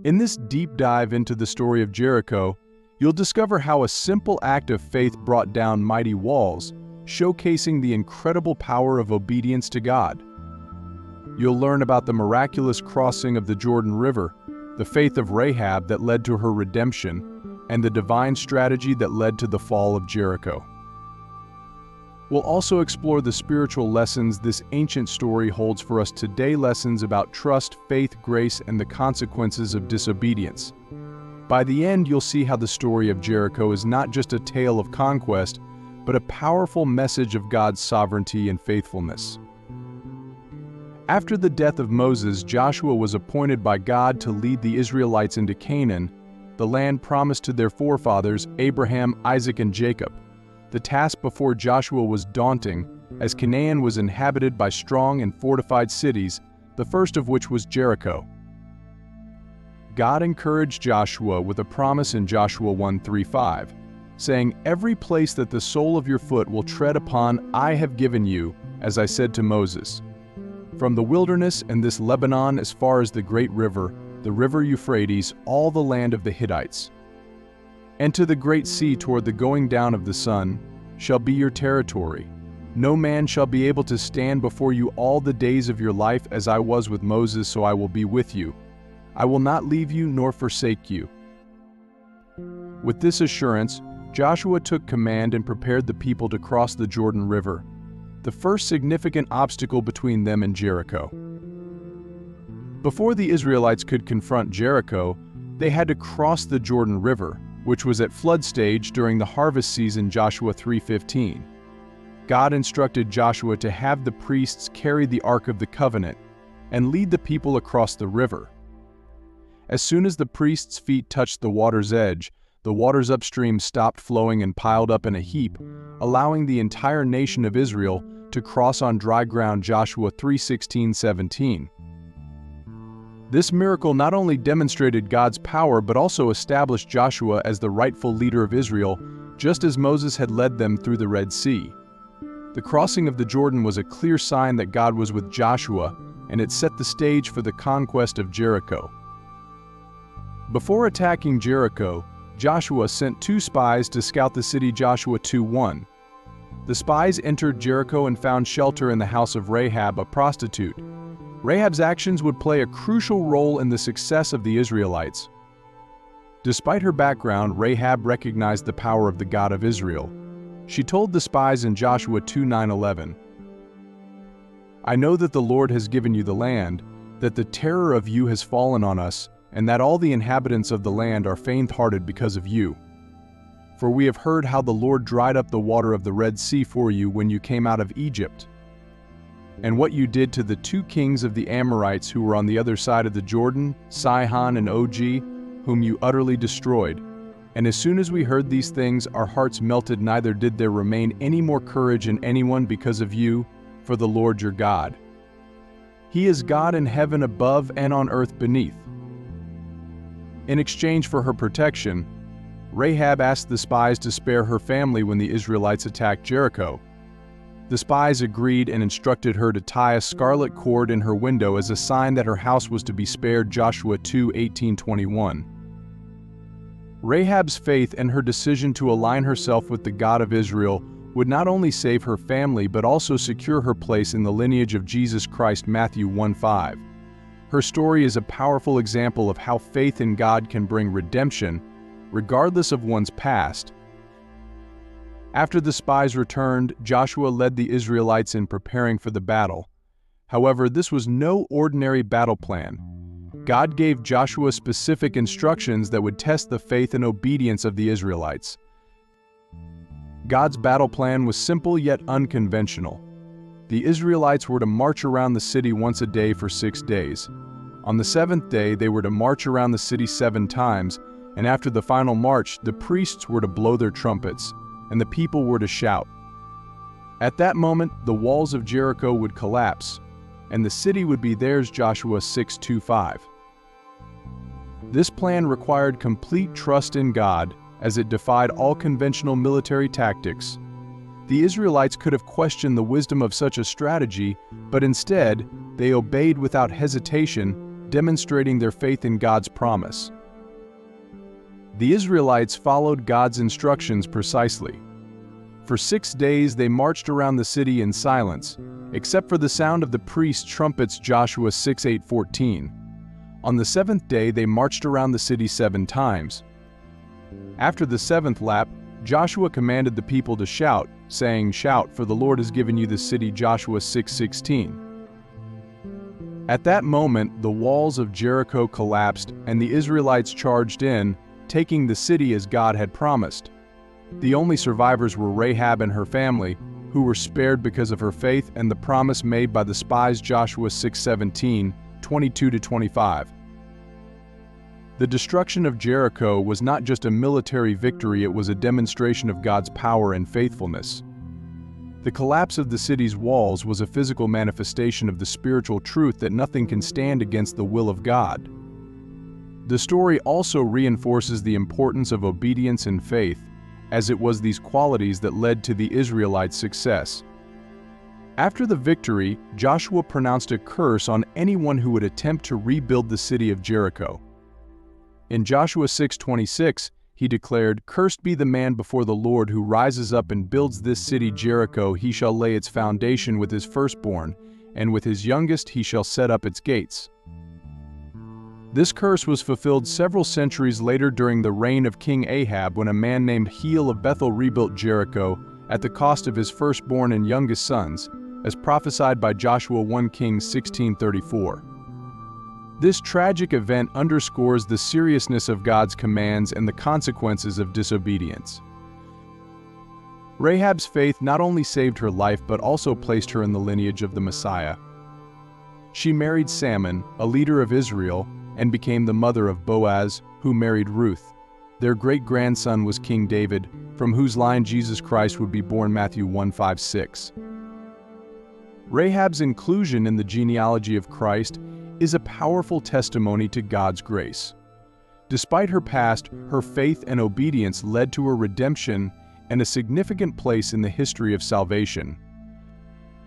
In this deep dive into the story of Jericho, you'll discover how a simple act of faith brought down mighty walls, showcasing the incredible power of obedience to God. You'll learn about the miraculous crossing of the Jordan River, the faith of Rahab that led to her redemption, and the divine strategy that led to the fall of Jericho. We'll also explore the spiritual lessons this ancient story holds for us today, lessons about trust, faith, grace, and the consequences of disobedience. By the end, you'll see how the story of Jericho is not just a tale of conquest, but a powerful message of God's sovereignty and faithfulness. After the death of Moses, Joshua was appointed by God to lead the Israelites into Canaan, the land promised to their forefathers, Abraham, Isaac, and Jacob. The task before Joshua was daunting, as Canaan was inhabited by strong and fortified cities, the first of which was Jericho. God encouraged Joshua with a promise in Joshua 1:3-5, saying, "Every place that the sole of your foot will tread upon I have given you, as I said to Moses. From the wilderness and this Lebanon as far as the great river, the river Euphrates, all the land of the Hittites. And to the great sea toward the going down of the sun shall be your territory. No man shall be able to stand before you all the days of your life, as I was with Moses, so I will be with you. I will not leave you nor forsake you." With this assurance, Joshua took command and prepared the people to cross the Jordan River, the first significant obstacle between them and Jericho. Before the Israelites could confront Jericho, they had to cross the Jordan River, which was at flood stage during the harvest season, Joshua 3:15. God instructed Joshua to have the priests carry the Ark of the Covenant and lead the people across the river. As soon as the priests' feet touched the water's edge, the waters upstream stopped flowing and piled up in a heap, allowing the entire nation of Israel to cross on dry ground, Joshua 3:16-17. This miracle not only demonstrated God's power but also established Joshua as the rightful leader of Israel, just as Moses had led them through the Red Sea. The crossing of the Jordan was a clear sign that God was with Joshua, and it set the stage for the conquest of Jericho. Before attacking Jericho, Joshua sent 2 spies to scout the city, Joshua 2:1. The spies entered Jericho and found shelter in the house of Rahab, a prostitute. Rahab's actions would play a crucial role in the success of the Israelites. Despite her background, Rahab recognized the power of the God of Israel. She told the spies in Joshua 2:9-11, "I know that the Lord has given you the land, that the terror of you has fallen on us, and that all the inhabitants of the land are faint-hearted because of you. For we have heard how the Lord dried up the water of the Red Sea for you when you came out of Egypt, and what you did to the 2 kings of the Amorites who were on the other side of the Jordan, Sihon and Og, whom you utterly destroyed. And as soon as we heard these things, our hearts melted, neither did there remain any more courage in anyone because of you, for the Lord your God. He is God in heaven above and on earth beneath." In exchange for her protection, Rahab asked the spies to spare her family when the Israelites attacked Jericho. The spies agreed and instructed her to tie a scarlet cord in her window as a sign that her house was to be spared, Joshua 2:18-21. Rahab's faith and her decision to align herself with the God of Israel would not only save her family but also secure her place in the lineage of Jesus Christ, Matthew 1:5. Her story is a powerful example of how faith in God can bring redemption, regardless of one's past. After the spies returned, Joshua led the Israelites in preparing for the battle. However, this was no ordinary battle plan. God gave Joshua specific instructions that would test the faith and obedience of the Israelites. God's battle plan was simple yet unconventional. The Israelites were to march around the city once a day for 6 days. On the 7th day, they were to march around the city 7 times, and after the final march, the priests were to blow their trumpets, and the people were to shout. At that moment, the walls of Jericho would collapse, and the city would be theirs, Joshua 6:2-5. This plan required complete trust in God, as it defied all conventional military tactics. The Israelites could have questioned the wisdom of such a strategy, but instead, they obeyed without hesitation, demonstrating their faith in God's promise. The Israelites followed God's instructions precisely. For 6 days they marched around the city in silence, except for the sound of the priest's trumpets, Joshua 6:8-14. On the 7th day they marched around the city 7 times. After the 7th lap, Joshua commanded the people to shout, saying, "Shout, for the Lord has given you the city," Joshua 6:16. At that moment, the walls of Jericho collapsed and the Israelites charged in, taking the city as God had promised. The only survivors were Rahab and her family, who were spared because of her faith and the promise made by the spies, Joshua 6:17, 22-25. The destruction of Jericho was not just a military victory, it was a demonstration of God's power and faithfulness. The collapse of the city's walls was a physical manifestation of the spiritual truth that nothing can stand against the will of God. The story also reinforces the importance of obedience and faith, as it was these qualities that led to the Israelites' success. After the victory, Joshua pronounced a curse on anyone who would attempt to rebuild the city of Jericho. In Joshua 6:26, he declared, "Cursed be the man before the Lord who rises up and builds this city Jericho. He shall lay its foundation with his firstborn, and with his youngest he shall set up its gates." This curse was fulfilled several centuries later during the reign of King Ahab, when a man named Hiel of Bethel rebuilt Jericho at the cost of his firstborn and youngest sons, as prophesied by Joshua 1 Kings 16:34. This tragic event underscores the seriousness of God's commands and the consequences of disobedience. Rahab's faith not only saved her life but also placed her in the lineage of the Messiah. She married Salmon, a leader of Israel, and became the mother of Boaz, who married Ruth. Their great-grandson was King David, from whose line Jesus Christ would be born, Matthew 1:5-6. Rahab's inclusion in the genealogy of Christ is a powerful testimony to God's grace. Despite her past, her faith and obedience led to her redemption and a significant place in the history of salvation.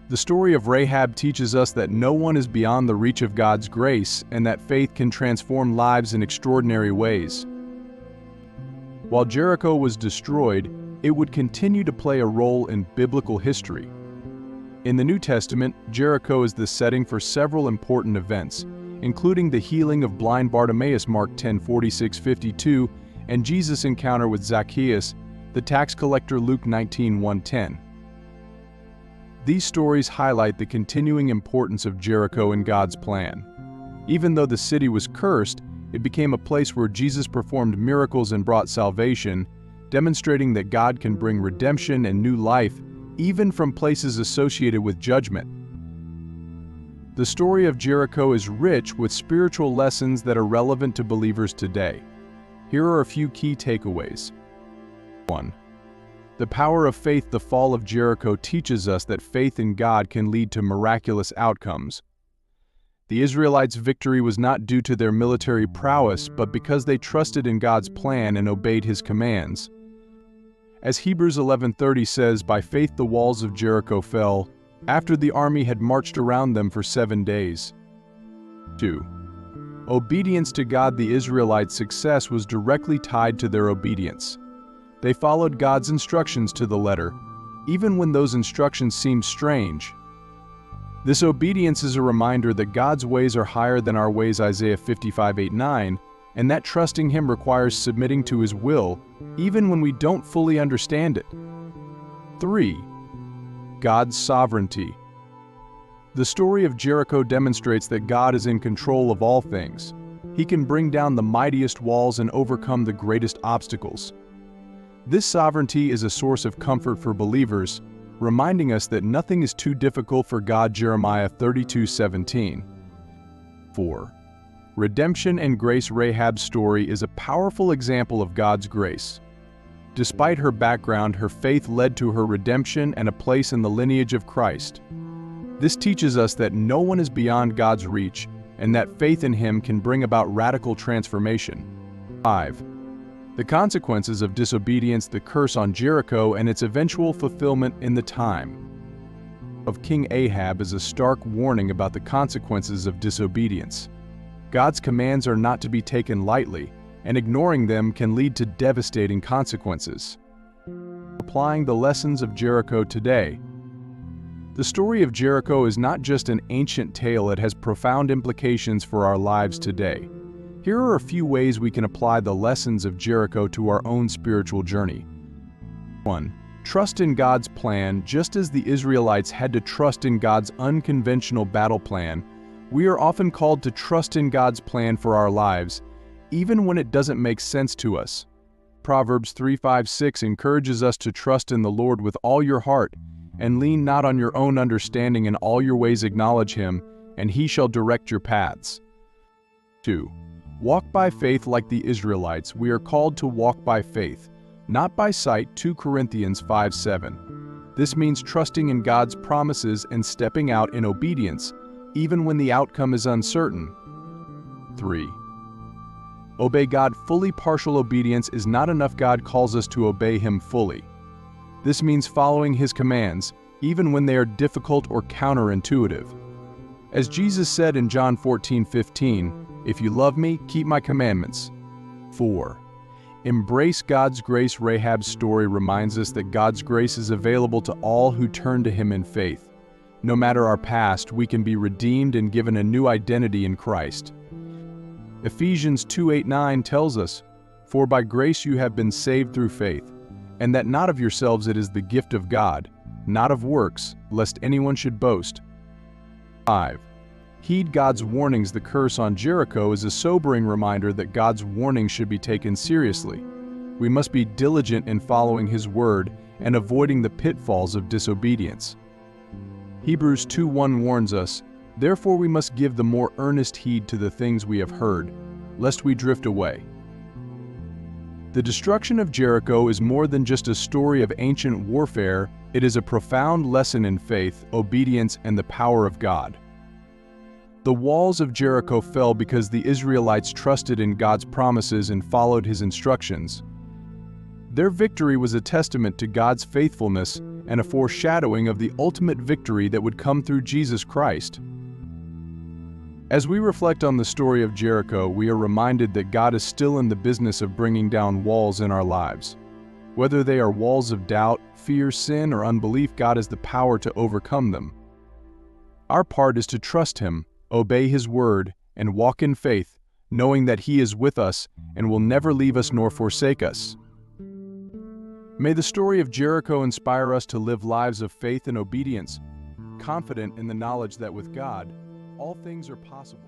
The story of Rahab teaches us that no one is beyond the reach of God's grace and that faith can transform lives in extraordinary ways. While Jericho was destroyed, it would continue to play a role in biblical history. In the New Testament, Jericho is the setting for several important events, including the healing of blind Bartimaeus, Mark 10:46-52, and Jesus' encounter with Zacchaeus, the tax collector, Luke 19:1-10. These stories highlight the continuing importance of Jericho in God's plan. Even though the city was cursed, it became a place where Jesus performed miracles and brought salvation, demonstrating that God can bring redemption and new life, even from places associated with judgment. The story of Jericho is rich with spiritual lessons that are relevant to believers today. Here are a few key takeaways. 1. The power of faith. The fall of Jericho teaches us that faith in God can lead to miraculous outcomes. The Israelites' victory was not due to their military prowess, but because they trusted in God's plan and obeyed His commands. As Hebrews 11:30 says, "By faith the walls of Jericho fell, after the army had marched around them for 7 days." 2. Obedience to God. The Israelites' success was directly tied to their obedience. They followed God's instructions to the letter, even when those instructions seemed strange. This obedience is a reminder that God's ways are higher than our ways, Isaiah 55:8-9, and that trusting Him requires submitting to His will, even when we don't fully understand it. 3. God's sovereignty. The story of Jericho demonstrates that God is in control of all things. He can bring down the mightiest walls and overcome the greatest obstacles. This sovereignty is a source of comfort for believers, reminding us that nothing is too difficult for God, Jeremiah 32:17. 4. Redemption and grace. Rahab's story is a powerful example of God's grace. Despite her background, her faith led to her redemption and a place in the lineage of Christ. This teaches us that no one is beyond God's reach and that faith in Him can bring about radical transformation. 5. The consequences of disobedience. The curse on Jericho and its eventual fulfillment in the time of King Ahab is a stark warning about the consequences of disobedience. God's commands are not to be taken lightly, and ignoring them can lead to devastating consequences. Applying the lessons of Jericho today. The story of Jericho is not just an ancient tale, it has profound implications for our lives today. Here are a few ways we can apply the lessons of Jericho to our own spiritual journey. 1. Trust in God's plan. Just as the Israelites had to trust in God's unconventional battle plan, we are often called to trust in God's plan for our lives, even when it doesn't make sense to us. Proverbs 3:5-6 encourages us to trust in the Lord with all your heart, and lean not on your own understanding. In all your ways acknowledge Him, and He shall direct your paths. 2. Walk by faith like the Israelites. We are called to walk by faith, not by sight. 2 Corinthians 5:7. This means trusting in God's promises and stepping out in obedience, even when the outcome is uncertain. 3. Obey God fully. Partial obedience is not enough. God calls us to obey Him fully. This means following His commands, even when they are difficult or counterintuitive. As Jesus said in John 14:15, "If you love me, keep my commandments." 4. Embrace God's grace. Rahab's story reminds us that God's grace is available to all who turn to Him in faith. No matter our past, we can be redeemed and given a new identity in Christ. Ephesians 2:8-9 tells us, "For by grace you have been saved through faith, and that not of yourselves, it is the gift of God, not of works, lest anyone should boast." 5. Heed God's warnings. The curse on Jericho is a sobering reminder that God's warnings should be taken seriously. We must be diligent in following His word and avoiding the pitfalls of disobedience. Hebrews 2:1 warns us, "Therefore we must give the more earnest heed to the things we have heard, lest we drift away." The destruction of Jericho is more than just a story of ancient warfare. It is a profound lesson in faith, obedience, and the power of God. The walls of Jericho fell because the Israelites trusted in God's promises and followed His instructions. Their victory was a testament to God's faithfulness and a foreshadowing of the ultimate victory that would come through Jesus Christ. As we reflect on the story of Jericho, we are reminded that God is still in the business of bringing down walls in our lives. Whether they are walls of doubt, fear, sin, or unbelief, God has the power to overcome them. Our part is to trust Him, obey His word, and walk in faith, knowing that He is with us and will never leave us nor forsake us. May the story of Jericho inspire us to live lives of faith and obedience, confident in the knowledge that with God, all things are possible.